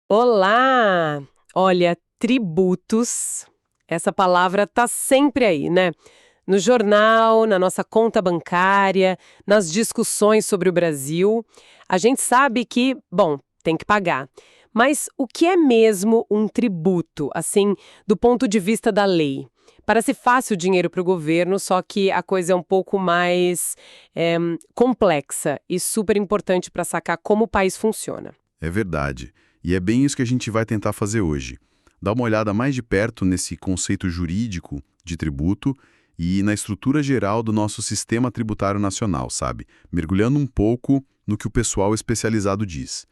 Olá! Olha, tributos, essa palavra tá sempre aí, né? No jornal, na nossa conta bancária, nas discussões sobre o Brasil. A gente sabe que, bom, tem que pagar. Mas o que é mesmo um tributo, assim, do ponto de vista da lei? Parece fácil o dinheiro para o governo, só que a coisa é um pouco mais complexa e super importante para sacar como o país funciona. É verdade. E é bem isso que a gente vai tentar fazer hoje. Dar uma olhada mais de perto nesse conceito jurídico de tributo e na estrutura geral do nosso sistema tributário nacional, sabe? Mergulhando um pouco no que o pessoal especializado diz.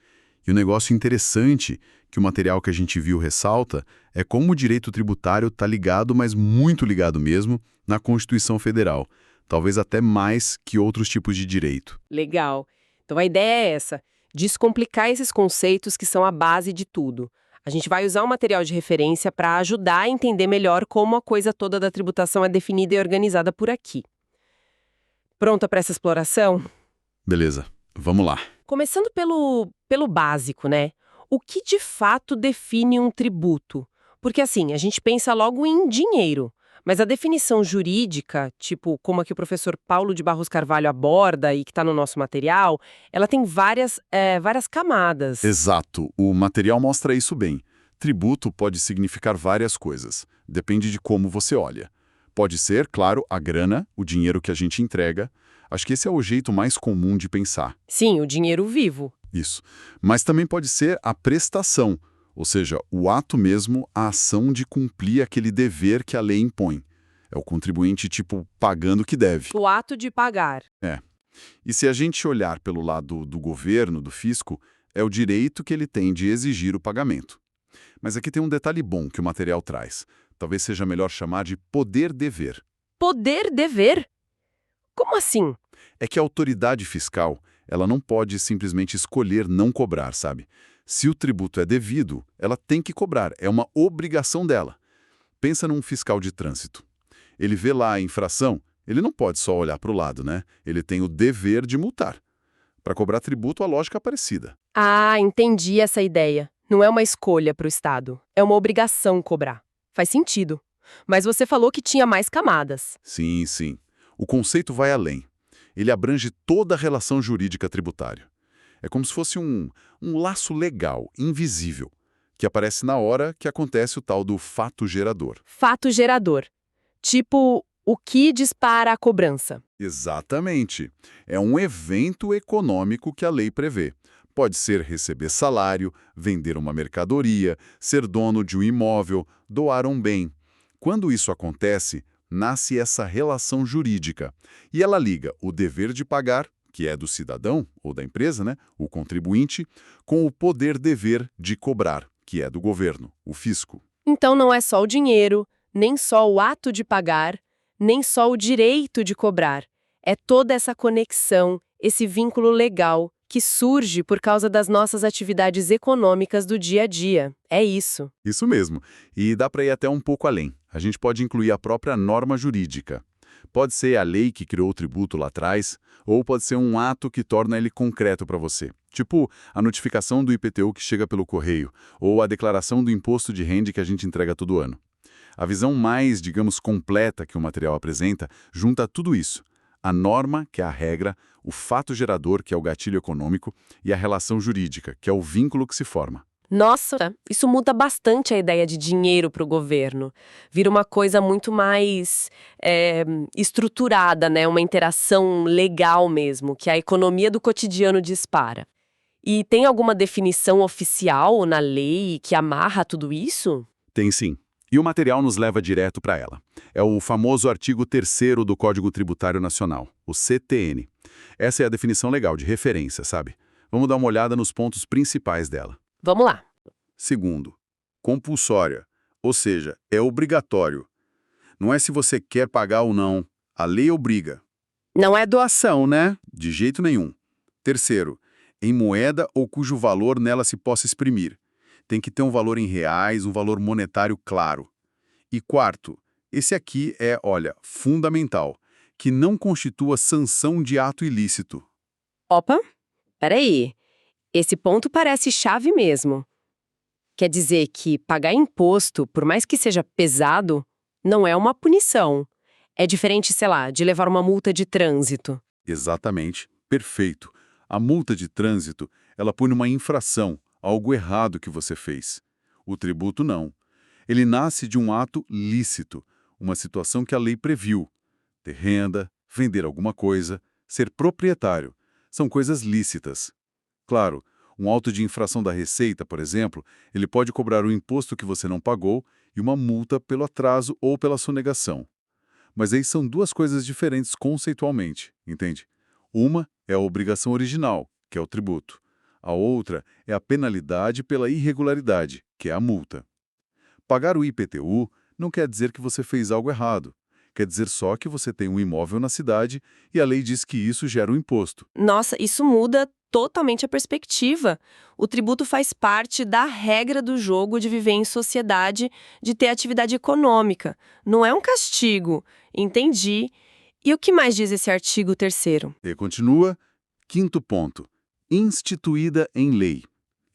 E o negócio interessante que o material que a gente viu ressalta é como o direito tributário está ligado, mas muito ligado mesmo, na Constituição Federal. Talvez até mais que outros tipos de direito. Legal. Então a ideia é essa: descomplicar esses conceitos que são a base de tudo. A gente vai usar o material de referência para ajudar a entender melhor como a coisa toda da tributação é definida e organizada por aqui. Pronta para essa exploração? Beleza, vamos lá. Começando pelo básico, né? O que de fato define um tributo? Porque assim, a gente pensa logo em dinheiro, mas a definição jurídica, tipo como a que o professor Paulo de Barros Carvalho aborda e que está no nosso material, ela tem várias camadas. Exato, o material mostra isso bem. Tributo pode significar várias coisas, depende de como você olha. Pode ser, claro, a grana, o dinheiro que a gente entrega. Acho que esse é o jeito mais comum de pensar. Sim, o dinheiro vivo. Isso. Mas também pode ser a prestação, ou seja, o ato mesmo, a ação de cumprir aquele dever que a lei impõe. É o contribuinte, tipo, pagando o que deve. O ato de pagar. É. E se a gente olhar pelo lado do governo, do fisco, é o direito que ele tem de exigir o pagamento. Mas aqui tem um detalhe bom que o material traz. Talvez seja melhor chamar de poder-dever. Poder-dever? Como assim? É que a autoridade fiscal, ela não pode simplesmente escolher não cobrar, sabe? Se o tributo é devido, ela tem que cobrar, é uma obrigação dela. Pensa num fiscal de trânsito. Ele vê lá a infração, ele não pode só olhar para o lado, né? Ele tem o dever de multar. Para cobrar tributo, a lógica é parecida. Ah, entendi essa ideia. Não é uma escolha para o Estado, é uma obrigação cobrar. Faz sentido. Mas você falou que tinha mais camadas. Sim, sim. O conceito vai além. Ele abrange toda a relação jurídica tributária. É como se fosse um laço legal, invisível, que aparece na hora que acontece o tal do fato gerador. Fato gerador. Tipo, o que dispara a cobrança. Exatamente. É um evento econômico que a lei prevê. Pode ser receber salário, vender uma mercadoria, ser dono de um imóvel, doar um bem. Quando isso acontece, nasce essa relação jurídica. E ela liga o dever de pagar, que é do cidadão ou da empresa, né, o contribuinte, com o poder-dever de cobrar, que é do governo, o fisco. Então não é só o dinheiro, nem só o ato de pagar, nem só o direito de cobrar. É toda essa conexão, esse vínculo legal que surge por causa das nossas atividades econômicas do dia a dia. É isso. Isso mesmo. E dá para ir até um pouco além. A gente pode incluir a própria norma jurídica. Pode ser a lei que criou o tributo lá atrás, ou pode ser um ato que torna ele concreto para você. Tipo, a notificação do IPTU que chega pelo correio, ou a declaração do imposto de renda que a gente entrega todo ano. A visão mais, digamos, completa que o material apresenta junta tudo isso. A norma, que é a regra, o fato gerador, que é o gatilho econômico, e a relação jurídica, que é o vínculo que se forma. Nossa, isso muda bastante a ideia de dinheiro para o governo. Vira uma coisa muito mais estruturada, né? Uma interação legal mesmo, que a economia do cotidiano dispara. E tem alguma definição oficial na lei que amarra tudo isso? Tem sim. E o material nos leva direto para ela. É o famoso artigo 3º do Código Tributário Nacional, o CTN. Essa é a definição legal de referência, sabe? Vamos dar uma olhada nos pontos principais dela. Vamos lá. Segundo, compulsória, ou seja, é obrigatório. Não é se você quer pagar ou não, a lei obriga. Não é doação, né? De jeito nenhum. Terceiro, em moeda ou cujo valor nela se possa exprimir. Tem que ter um valor em reais, um valor monetário claro. E quarto, esse aqui é, olha, fundamental, que não constitua sanção de ato ilícito. Opa, peraí. Esse ponto parece chave mesmo. Quer dizer que pagar imposto, por mais que seja pesado, não é uma punição. É diferente, sei lá, de levar uma multa de trânsito. Exatamente. Perfeito. A multa de trânsito, ela pune uma infração, algo errado que você fez. O tributo não. Ele nasce de um ato lícito, uma situação que a lei previu. Ter renda, vender alguma coisa, ser proprietário. São coisas lícitas. Claro, um auto de infração da Receita, por exemplo, ele pode cobrar o imposto que você não pagou e uma multa pelo atraso ou pela sonegação. Mas aí são duas coisas diferentes conceitualmente, entende? Uma é a obrigação original, que é o tributo. A outra é a penalidade pela irregularidade, que é a multa. Pagar o IPTU não quer dizer que você fez algo errado. Quer dizer só que você tem um imóvel na cidade e a lei diz que isso gera um imposto. Nossa, isso muda totalmente a perspectiva. O tributo faz parte da regra do jogo de viver em sociedade, de ter atividade econômica. Não é um castigo. Entendi. E o que mais diz esse artigo 3º? E continua, quinto ponto, instituída em lei.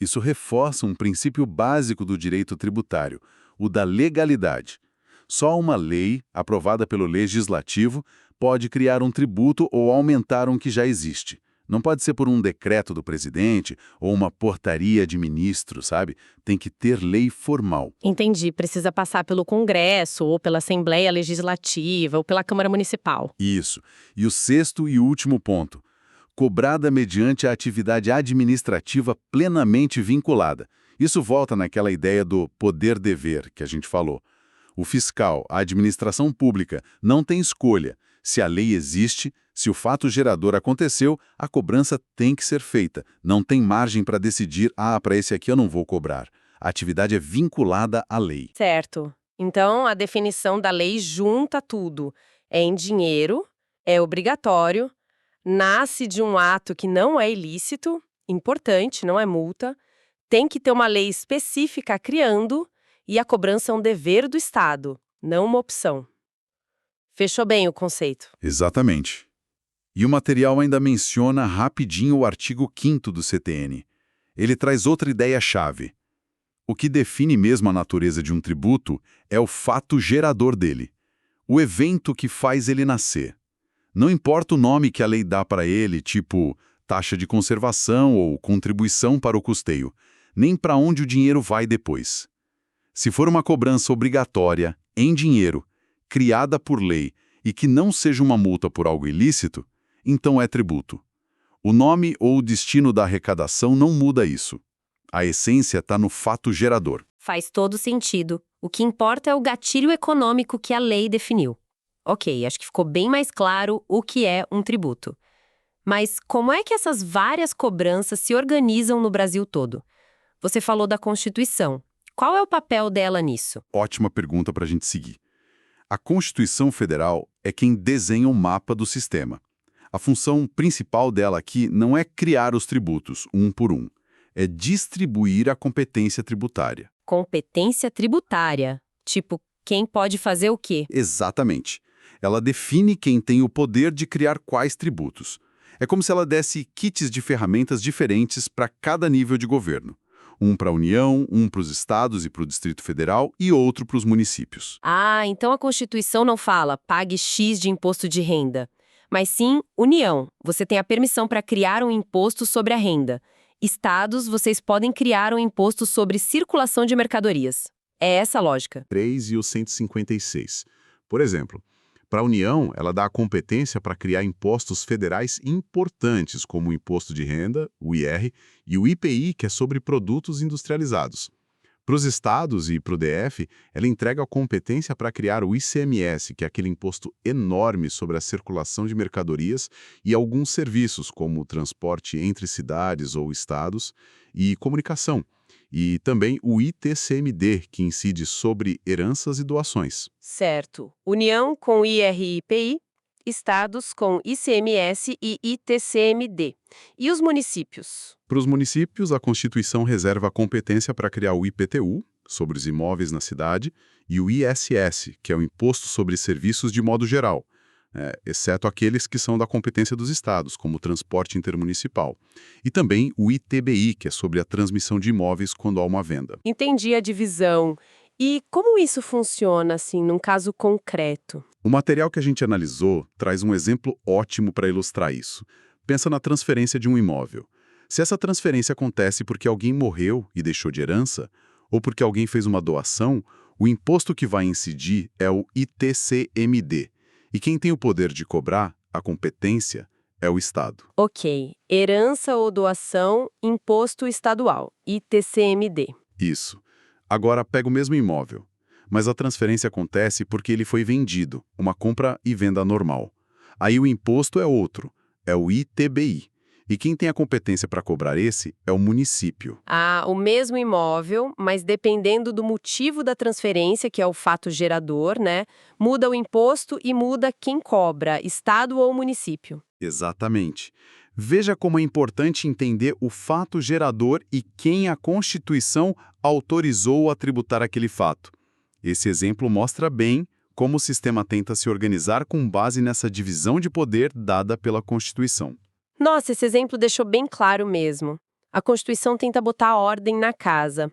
Isso reforça um princípio básico do direito tributário, o da legalidade. Só uma lei, aprovada pelo legislativo, pode criar um tributo ou aumentar um que já existe. Não pode ser por um decreto do presidente ou uma portaria de ministro, sabe? Tem que ter lei formal. Entendi. Precisa passar pelo Congresso, ou pela Assembleia Legislativa, ou pela Câmara Municipal. Isso. E o sexto e último ponto, cobrada mediante a atividade administrativa plenamente vinculada. Isso volta naquela ideia do poder-dever que a gente falou. O fiscal, a administração pública, não tem escolha. Se a lei existe, se o fato gerador aconteceu, a cobrança tem que ser feita. Não tem margem para decidir, para esse aqui eu não vou cobrar. A atividade é vinculada à lei. Certo. Então, a definição da lei junta tudo. É em dinheiro, é obrigatório, nasce de um ato que não é ilícito, importante, não é multa, tem que ter uma lei específica criando e a cobrança é um dever do Estado, não uma opção. Fechou bem o conceito. Exatamente. E o material ainda menciona rapidinho o artigo 5º do CTN. Ele traz outra ideia-chave. O que define mesmo a natureza de um tributo é o fato gerador dele, o evento que faz ele nascer. Não importa o nome que a lei dá para ele, tipo taxa de conservação ou contribuição para o custeio, nem para onde o dinheiro vai depois. Se for uma cobrança obrigatória, em dinheiro, criada por lei e que não seja uma multa por algo ilícito, então é tributo. O nome ou o destino da arrecadação não muda isso. A essência está no fato gerador. Faz todo sentido. O que importa é o gatilho econômico que a lei definiu. Ok, acho que ficou bem mais claro o que é um tributo. Mas como é que essas várias cobranças se organizam no Brasil todo? Você falou da Constituição. Qual é o papel dela nisso? Ótima pergunta para a gente seguir. A Constituição Federal é quem desenha o mapa do sistema. A função principal dela aqui não é criar os tributos, um por um. É distribuir a competência tributária. Competência tributária. Tipo, quem pode fazer o quê? Exatamente. Ela define quem tem o poder de criar quais tributos. É como se ela desse kits de ferramentas diferentes para cada nível de governo. Um para a União, um para os estados e para o Distrito Federal e outro para os municípios. Ah, então a Constituição não fala pague X de imposto de renda. Mas sim, União, você tem a permissão para criar um imposto sobre a renda. Estados, vocês podem criar um imposto sobre circulação de mercadorias. É essa a lógica. 3 e o 156. Por exemplo, para a União, ela dá a competência para criar impostos federais importantes, como o Imposto de Renda, o IR, e o IPI, que é sobre produtos industrializados. Para os estados e para o DF, ela entrega a competência para criar o ICMS, que é aquele imposto enorme sobre a circulação de mercadorias e alguns serviços, como o transporte entre cidades ou estados e comunicação. E também o ITCMD, que incide sobre heranças e doações. Certo. União com IR e IPI, estados com ICMS e ITCMD. E os municípios? Para os municípios, a Constituição reserva a competência para criar o IPTU, sobre os imóveis na cidade, e o ISS, que é o Imposto sobre Serviços de modo geral. exceto aqueles que são da competência dos estados, como o transporte intermunicipal. E também o ITBI, que é sobre a transmissão de imóveis quando há uma venda. Entendi a divisão. E como isso funciona, assim, num caso concreto? O material que a gente analisou traz um exemplo ótimo para ilustrar isso. Pensa na transferência de um imóvel. Se essa transferência acontece porque alguém morreu e deixou de herança, ou porque alguém fez uma doação, o imposto que vai incidir é o ITCMD. E quem tem o poder de cobrar, a competência, é o Estado. Ok. Herança ou doação, imposto estadual, ITCMD. Isso. Agora pega o mesmo imóvel, mas a transferência acontece porque ele foi vendido, uma compra e venda normal. Aí o imposto é outro, é o ITBI. E quem tem a competência para cobrar esse é o município. Ah, o mesmo imóvel, mas dependendo do motivo da transferência, que é o fato gerador, né? Muda o imposto e muda quem cobra, estado ou município. Exatamente. Veja como é importante entender o fato gerador e quem a Constituição autorizou a tributar aquele fato. Esse exemplo mostra bem como o sistema tenta se organizar com base nessa divisão de poder dada pela Constituição. Nossa, esse exemplo deixou bem claro mesmo. A Constituição tenta botar ordem na casa.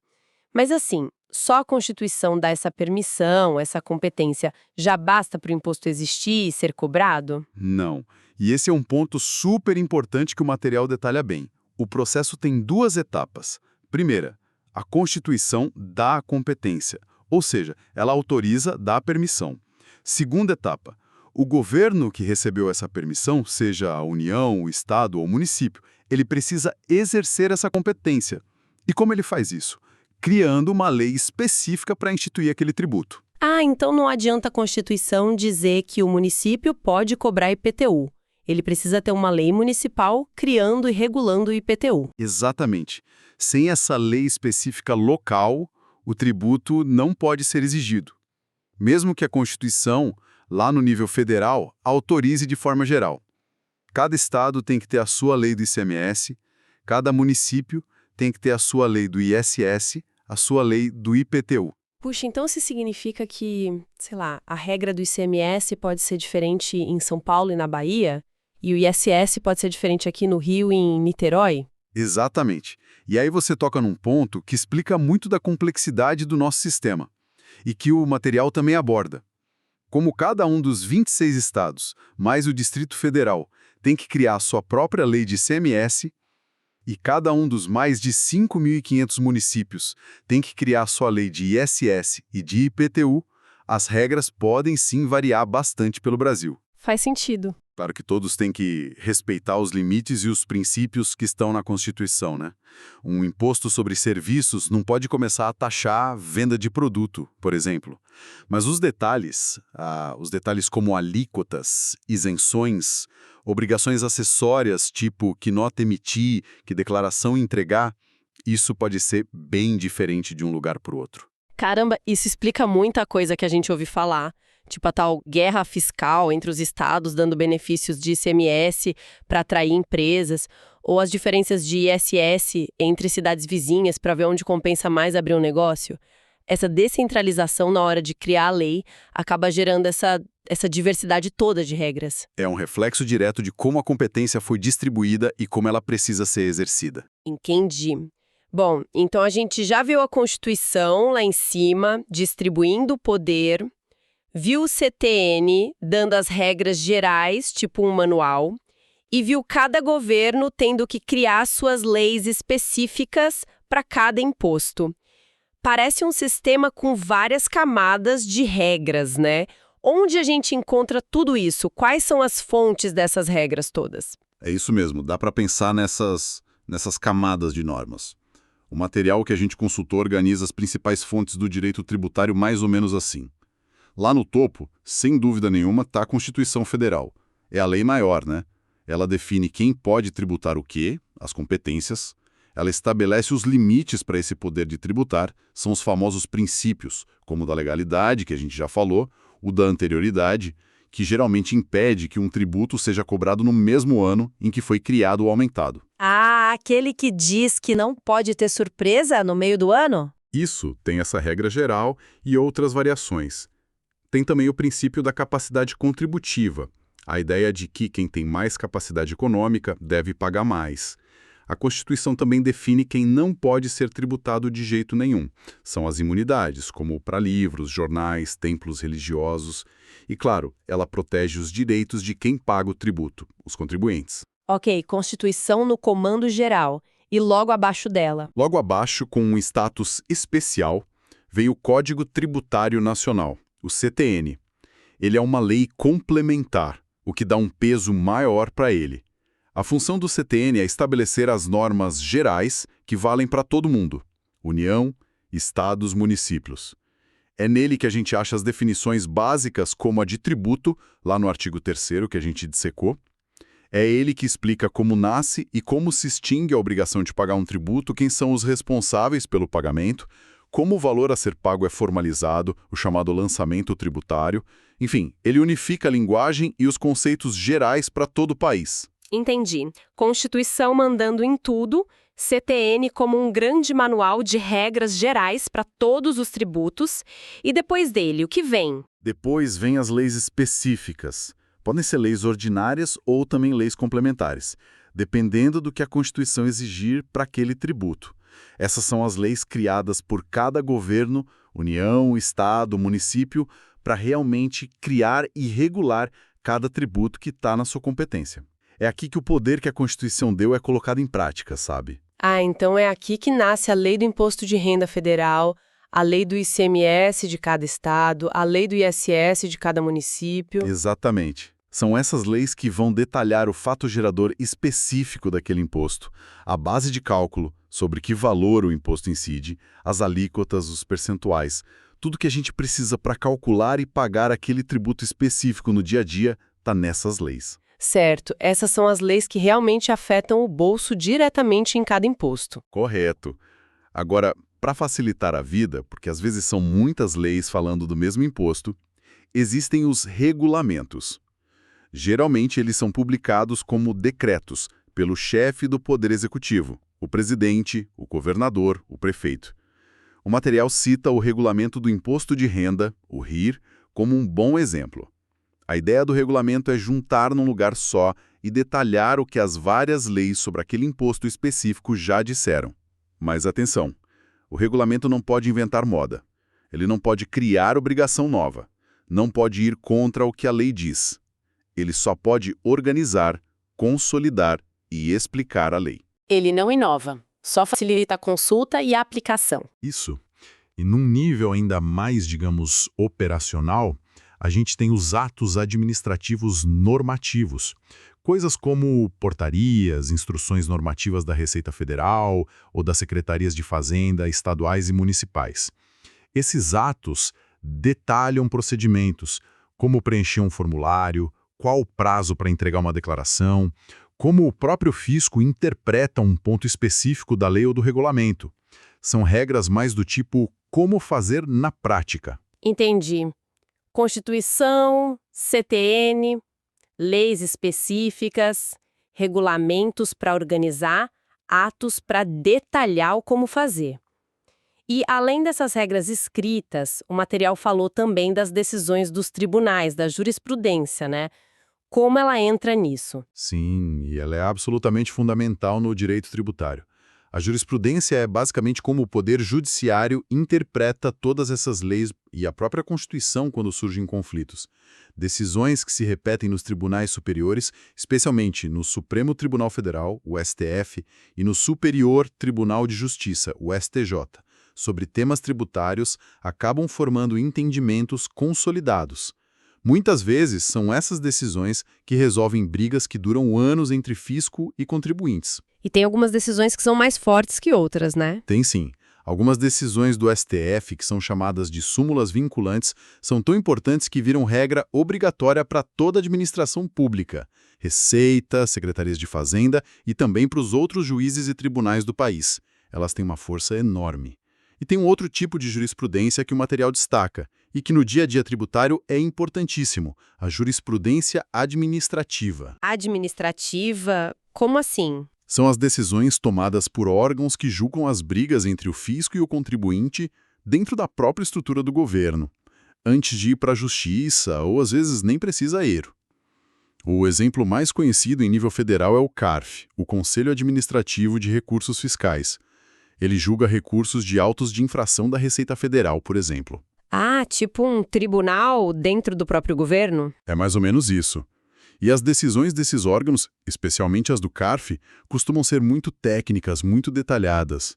Mas assim, só a Constituição dá essa permissão, essa competência, já basta para o imposto existir e ser cobrado? Não. E esse é um ponto super importante que o material detalha bem. O processo tem duas etapas. Primeira, a Constituição dá a competência, ou seja, ela autoriza, dá a permissão. Segunda etapa, o governo que recebeu essa permissão, seja a União, o Estado ou o município, ele precisa exercer essa competência. E como ele faz isso? Criando uma lei específica para instituir aquele tributo. Ah, então não adianta a Constituição dizer que o município pode cobrar IPTU. Ele precisa ter uma lei municipal criando e regulando o IPTU. Exatamente. Sem essa lei específica local, o tributo não pode ser exigido. Mesmo que a Constituição, lá no nível federal, autorize de forma geral. Cada estado tem que ter a sua lei do ICMS, cada município tem que ter a sua lei do ISS, a sua lei do IPTU. Puxa, então isso significa que, sei lá, a regra do ICMS pode ser diferente em São Paulo e na Bahia? E o ISS pode ser diferente aqui no Rio e em Niterói? Exatamente. E aí você toca num ponto que explica muito da complexidade do nosso sistema, e que o material também aborda. Como cada um dos 26 estados, mais o Distrito Federal, tem que criar sua própria lei de ICMS, e cada um dos mais de 5.500 municípios tem que criar sua lei de ISS e de IPTU, as regras podem sim variar bastante pelo Brasil. Faz sentido. Claro que todos têm que respeitar os limites e os princípios que estão na Constituição, né? Um imposto sobre serviços não pode começar a taxar a venda de produto, por exemplo. Mas os detalhes como alíquotas, isenções, obrigações acessórias, tipo que nota emitir, que declaração entregar, isso pode ser bem diferente de um lugar para o outro. Caramba, isso explica muita coisa que a gente ouve falar. Tipo a tal guerra fiscal entre os estados dando benefícios de ICMS para atrair empresas, ou as diferenças de ISS entre cidades vizinhas para ver onde compensa mais abrir um negócio. Essa descentralização na hora de criar a lei acaba gerando essa diversidade toda de regras. É um reflexo direto de como a competência foi distribuída e como ela precisa ser exercida. Entendi. Bom, então a gente já viu a Constituição lá em cima, distribuindo o poder. Viu o CTN dando as regras gerais, tipo um manual, e viu cada governo tendo que criar suas leis específicas para cada imposto. Parece um sistema com várias camadas de regras, né? Onde a gente encontra tudo isso? Quais são as fontes dessas regras todas? É isso mesmo, dá para pensar nessas camadas de normas. O material que a gente consultou organiza as principais fontes do direito tributário mais ou menos assim. Lá no topo, sem dúvida nenhuma, está a Constituição Federal. É a lei maior, né? Ela define quem pode tributar o quê, as competências. Ela estabelece os limites para esse poder de tributar, são os famosos princípios, como o da legalidade, que a gente já falou, o da anterioridade, que geralmente impede que um tributo seja cobrado no mesmo ano em que foi criado ou aumentado. Ah, aquele que diz que não pode ter surpresa no meio do ano? Isso tem essa regra geral e outras variações. Tem também o princípio da capacidade contributiva, A ideia de que quem tem mais capacidade econômica deve pagar mais. A Constituição também define quem não pode ser tributado de jeito nenhum. São as imunidades, como para livros, jornais, templos religiosos. E, claro, ela protege os direitos de quem paga o tributo, os contribuintes. Ok, Constituição no comando geral. E logo abaixo dela. Logo abaixo, com um status especial, vem o Código Tributário Nacional, o CTN. Ele é uma lei complementar, o que dá um peso maior para ele. A função do CTN é estabelecer as normas gerais que valem para todo mundo: União, Estados, municípios. É nele que a gente acha as definições básicas, como a de tributo, lá no artigo 3º que a gente dissecou. É ele que explica como nasce e como se extingue a obrigação de pagar um tributo, quem são os responsáveis pelo pagamento, como o valor a ser pago é formalizado, o chamado lançamento tributário. Enfim, ele unifica a linguagem e os conceitos gerais para todo o país. Entendi. Constituição mandando em tudo, CTN como um grande manual de regras gerais para todos os tributos. E depois dele, o que vem? Depois vem as leis específicas. Podem ser leis ordinárias ou também leis complementares, dependendo do que a Constituição exigir para aquele tributo. Essas são as leis criadas por cada governo, União, Estado, município, para realmente criar e regular cada tributo que está na sua competência. É aqui que o poder que a Constituição deu é colocado em prática, sabe? Ah, então é aqui que nasce a Lei do Imposto de Renda Federal, a Lei do ICMS de cada estado, a Lei do ISS de cada município. Exatamente. São essas leis que vão detalhar o fato gerador específico daquele imposto, a base de cálculo sobre que valor o imposto incide, as alíquotas, os percentuais. Tudo que a gente precisa para calcular e pagar aquele tributo específico no dia a dia está nessas leis. Certo, essas são as leis que realmente afetam o bolso diretamente em cada imposto. Correto. Agora, para facilitar a vida, porque às vezes são muitas leis falando do mesmo imposto, existem os regulamentos. Geralmente, eles são publicados como decretos pelo chefe do Poder Executivo, o presidente, o governador, o prefeito. O material cita o Regulamento do Imposto de Renda, o RIR, como um bom exemplo. A ideia do regulamento é juntar num lugar só e detalhar o que as várias leis sobre aquele imposto específico já disseram. Mas atenção, o regulamento não pode inventar moda. Ele não pode criar obrigação nova. Não pode ir contra o que a lei diz. Ele só pode organizar, consolidar e explicar a lei. Ele não inova, só facilita a consulta e a aplicação. Isso. E num nível ainda mais, digamos, operacional, a gente tem os atos administrativos normativos. Coisas como portarias, instruções normativas da Receita Federal ou das secretarias de Fazenda estaduais e municipais. Esses atos detalham procedimentos, como preencher um formulário, qual o prazo para entregar uma declaração, como o próprio fisco interpreta um ponto específico da lei ou do regulamento. São regras mais do tipo como fazer na prática. Entendi. Constituição, CTN, leis específicas, regulamentos para organizar, atos para detalhar o como fazer. E, além dessas regras escritas, o material falou também das decisões dos tribunais, da jurisprudência, né? Como ela entra nisso? Sim, e ela é absolutamente fundamental no direito tributário. A jurisprudência é basicamente como o poder judiciário interpreta todas essas leis e a própria Constituição quando surgem conflitos. Decisões que se repetem nos tribunais superiores, especialmente no Supremo Tribunal Federal, o STF, e no Superior Tribunal de Justiça, o STJ, sobre temas tributários, acabam formando entendimentos consolidados. Muitas vezes são essas decisões que resolvem brigas que duram anos entre fisco e contribuintes. E tem algumas decisões que são mais fortes que outras, né? Tem sim. Algumas decisões do STF, que são chamadas de súmulas vinculantes, são tão importantes que viram regra obrigatória para toda a administração pública, Receita, Secretarias de Fazenda e também para os outros juízes e tribunais do país. Elas têm uma força enorme. E tem um outro tipo de jurisprudência que o material destaca, e que no dia a dia tributário é importantíssimo, a jurisprudência administrativa. Administrativa? Como assim? São as decisões tomadas por órgãos que julgam as brigas entre o fisco e o contribuinte dentro da própria estrutura do governo, antes de ir para a justiça ou às vezes nem precisa ir. O exemplo mais conhecido em nível federal é o CARF, o Conselho Administrativo de Recursos Fiscais. Ele julga recursos de autos de infração da Receita Federal, por exemplo. Ah, tipo um tribunal dentro do próprio governo? É mais ou menos isso. E as decisões desses órgãos, especialmente as do CARF, costumam ser muito técnicas, muito detalhadas.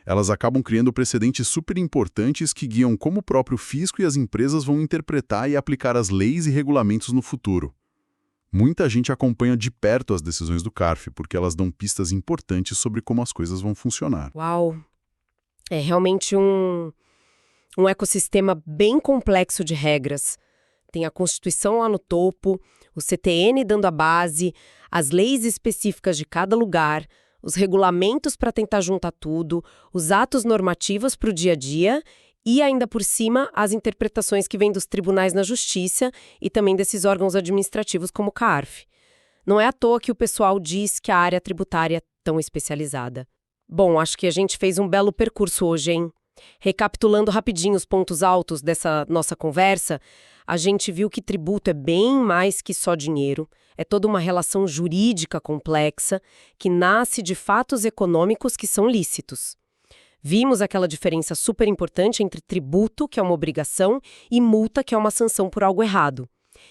Elas acabam criando precedentes super importantes que guiam como o próprio fisco e as empresas vão interpretar e aplicar as leis e regulamentos no futuro. Muita gente acompanha de perto as decisões do CARF, porque elas dão pistas importantes sobre como as coisas vão funcionar. Uau! É realmente um ecossistema bem complexo de regras. Tem a Constituição lá no topo, o CTN dando a base, as leis específicas de cada lugar, os regulamentos para tentar juntar tudo, os atos normativos para o dia a dia e, ainda por cima, as interpretações que vêm dos tribunais na justiça e também desses órgãos administrativos como o CARF. Não é à toa que o pessoal diz que a área tributária é tão especializada. Bom, acho que a gente fez um belo percurso hoje, hein? Recapitulando rapidinho os pontos altos dessa nossa conversa, a gente viu que tributo é bem mais que só dinheiro, é toda uma relação jurídica complexa que nasce de fatos econômicos que são lícitos. Vimos aquela diferença super importante entre tributo, que é uma obrigação, e multa, que é uma sanção por algo errado.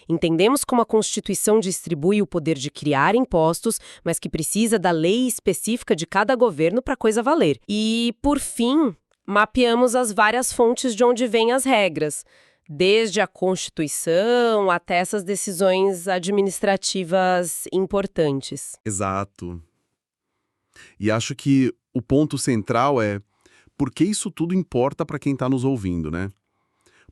Entendemos como a Constituição distribui o poder de criar impostos, mas que precisa da lei específica de cada governo para a coisa valer. E, por fim, mapeamos as várias fontes de onde vêm as regras, desde a Constituição até essas decisões administrativas importantes. Exato. E acho que o ponto central é por que isso tudo importa para quem está nos ouvindo, né?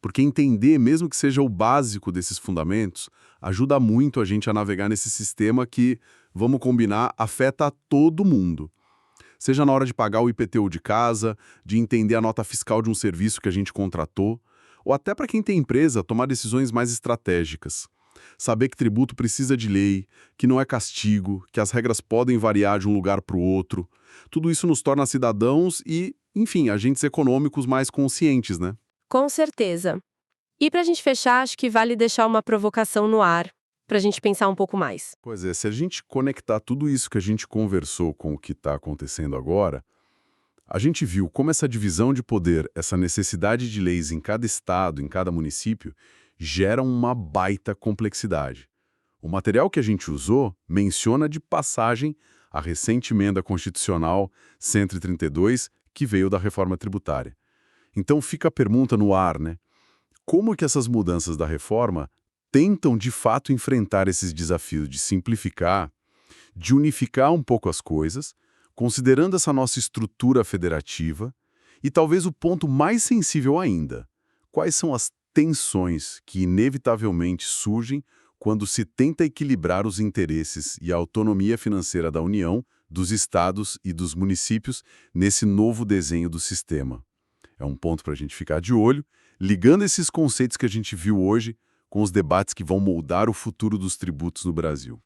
Porque entender, mesmo que seja o básico desses fundamentos, ajuda muito a gente a navegar nesse sistema que, vamos combinar, afeta todo mundo. Seja na hora de pagar o IPTU de casa, de entender a nota fiscal de um serviço que a gente contratou, ou até para quem tem empresa, tomar decisões mais estratégicas. Saber que tributo precisa de lei, que não é castigo, que as regras podem variar de um lugar para o outro. Tudo isso nos torna cidadãos e, enfim, agentes econômicos mais conscientes, né? Com certeza. E para a gente fechar, acho que vale deixar uma provocação no ar, para a gente pensar um pouco mais. Pois é, se a gente conectar tudo isso que a gente conversou com o que está acontecendo agora, a gente viu como essa divisão de poder, essa necessidade de leis em cada estado, em cada município, gera uma baita complexidade. O material que a gente usou menciona de passagem a recente emenda constitucional 132, que veio da reforma tributária. Então fica a pergunta no ar, né? Como que essas mudanças da reforma tentam de fato enfrentar esses desafios de simplificar, de unificar um pouco as coisas, considerando essa nossa estrutura federativa e talvez o ponto mais sensível ainda, quais são as tensões que inevitavelmente surgem quando se tenta equilibrar os interesses e a autonomia financeira da União, dos estados e dos municípios nesse novo desenho do sistema. É um ponto para a gente ficar de olho, ligando esses conceitos que a gente viu hoje com os debates que vão moldar o futuro dos tributos no Brasil.